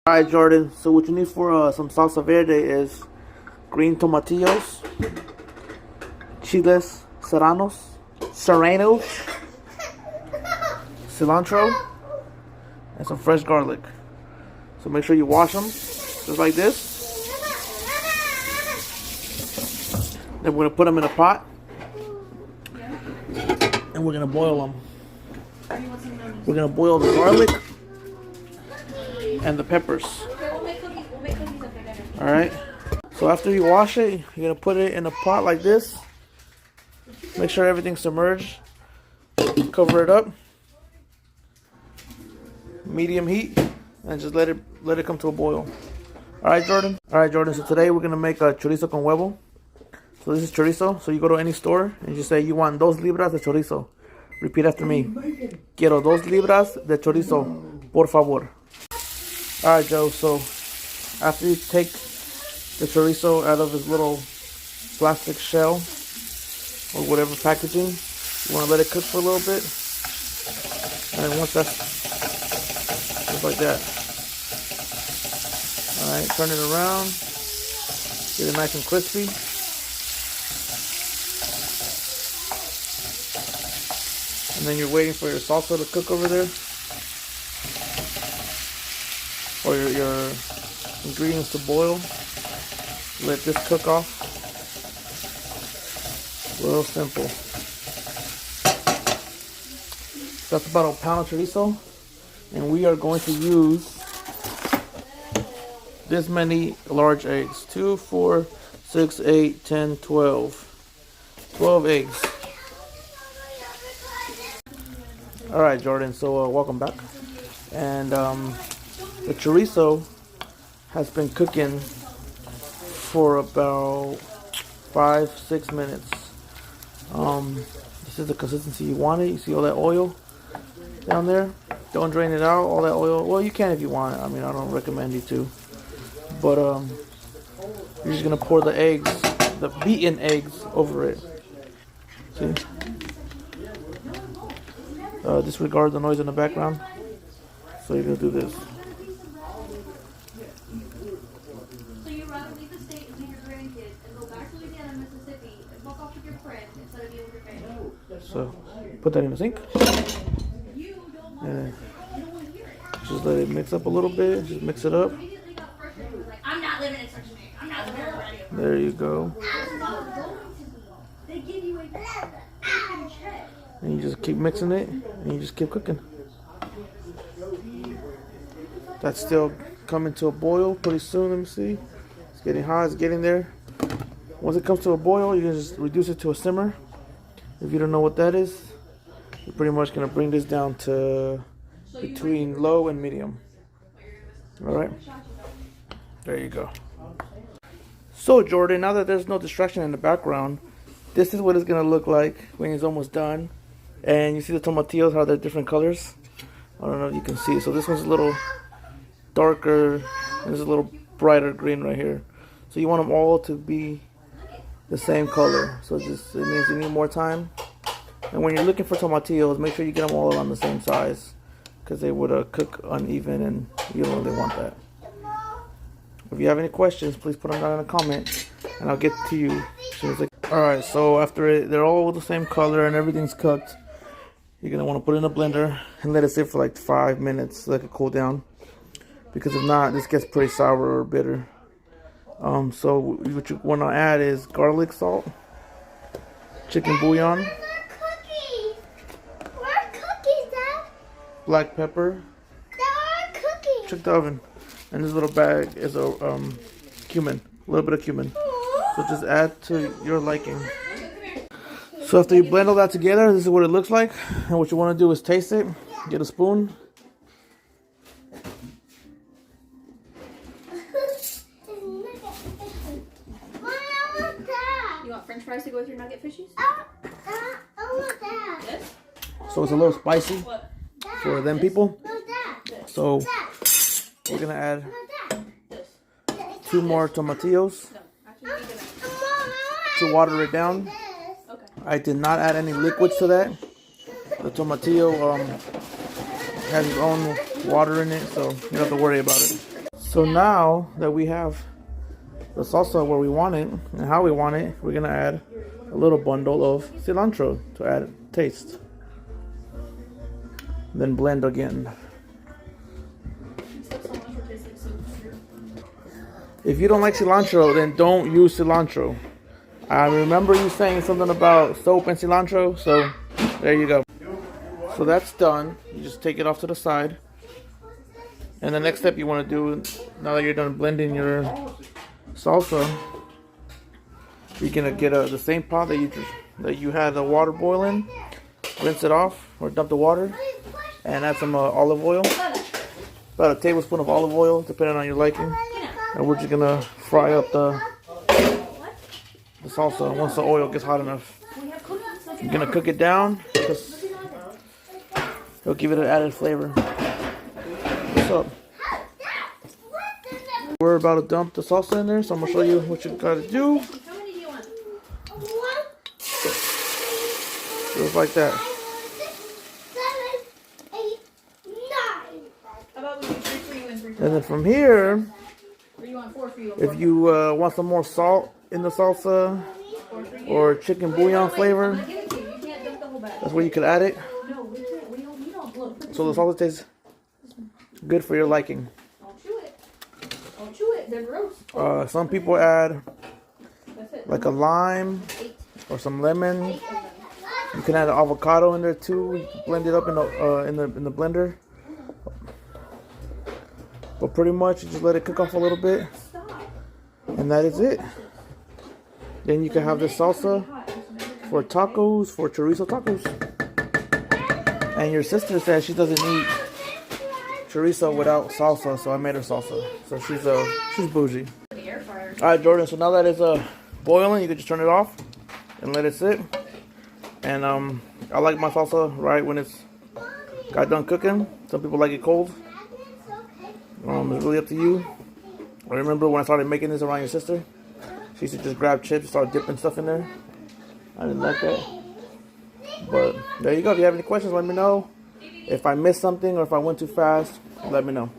Alright, Jordan, so what you need for some salsa verde is green tomatillos, chiles serranos, cilantro, and some fresh garlic. So make sure you wash them just like this. Then we're going to put them in a pot and we're going to boil them. We're going to boil the garlic and the peppers. Alright, so after you wash it, you're going to put it in a pot like this. Make sure everything's submerged. Cover it up. Medium heat. And just let it come to a boil. Alright, Jordan? Alright, Jordan, so today we're going to make a chorizo con huevo. So this is chorizo. So you go to any store and you say you want 2 libras de chorizo. Repeat after me. Quiero 2 libras de chorizo, por favor. Alright, Joe, so after you take the chorizo out of his little plastic shell or whatever packaging, you want to let it cook for a little bit. And then once that's just like that. Alright, turn it around. Get it nice and crispy. And then you're waiting for your salsa to cook over there. Or your ingredients to boil. Let this cook off. Real simple. That's about a pound of chorizo. And we are going to use this many large eggs. 2, 4, 6, 8, 10, 12. 12 eggs. Alright, Jordan, so welcome back. And the chorizo has been cooking for about 5-6 minutes. This is the consistency you want it. You see all that oil down there? Don't drain it out, all that oil. Well, you can if you want. I mean, I don't recommend you to. But you're just going to pour the eggs, the beaten eggs, over it. See? Disregard the noise in the background. So you're going to do this. So you'd rather leave the state and leave your grandkids and go back to Louisiana, Mississippi and fuck off with your friends instead of being with your family? So put that in the sink. And just let it mix up a little bit. Just mix it up. I'm not living in such a thing. I'm not living in radio. There you go. They give you a check. And you just keep mixing it, and you just keep cooking. That's still coming to a boil pretty soon. Let me see. It's getting hot. It's getting there. Once it comes to a boil, you can just reduce it to a simmer. If you don't know what that is, you're pretty much going to bring this down to between low and medium. Alright? There you go. So, Jordan, now that there's no distraction in the background, this is what it's going to look like when it's almost done. And you see the tomatillos, how they're different colors? I don't know if you can see. So this one's a little darker, and there's a little brighter green right here. So you want them all to be the same color. So it means you need more time. And when you're looking for tomatillos, make sure you get them all around the same size, because they would cook uneven, and you don't really want that. If you have any questions, please put them down in a comment, and I'll get to you as soon as I can. Alright, so after they're all the same color and everything's cooked, you're going to want to put it in a blender and let it sit for like 5 minutes, let it cool down. Because if not, this gets pretty sour or bitter. So what you want to add is garlic salt, chicken bouillon, black pepper, check the oven, and this little bag is a cumin, a little bit of cumin. So just add to your liking. So after you blend all that together, this is what it looks like. And what you want to do is taste it. Get a spoon. You want French fries to go with your nugget fishies? This? So it's a little spicy for them people. So we're gonna add 2 more tomatillos to water it down. I did not add any liquids to that. The tomatillo has its own water in it, so you don't have to worry about it. So now that we have the salsa where we want it and how we want it, we're gonna add a little bundle of cilantro to add taste. Then blend again. If you don't like cilantro, then don't use cilantro. I remember you saying something about soap and cilantro, so there you go. So that's done. You just take it off to the side. And the next step you want to do, now that you're done blending your salsa, you're gonna get the same pot that you had the water boil in, rinse it off or dump the water, and add some olive oil, about a tablespoon of olive oil, depending on your liking. And we're just gonna fry up the salsa once the oil gets hot enough. You're gonna cook it down because it'll give it an added flavor. What's up? We're about to dump the salsa in there, so I'm gonna show you what you gotta do. Just like that. And then from here, if you want some more salt in the salsa or chicken bouillon flavor, that's where you could add it. So the salsa tastes good for your liking. Some people add like a lime or some lemon. You can add an avocado in there too. You can blend it up in the blender. But pretty much you just let it cook off a little bit, and that is it. Then you can have this salsa for tacos, for chorizo tacos. And your sister says she doesn't eat chorizo without salsa, so I made her salsa. So she's bougie. Alright, Jordan, so now that it's boiling, you can just turn it off and let it sit. And I like my salsa right when it's got done cooking. Some people like it cold. It's really up to you. I remember when I started making this around your sister, she used to just grab chips and start dipping stuff in there. I didn't like that. But there you go. If you have any questions, let me know. If I missed something or if I went too fast, let me know.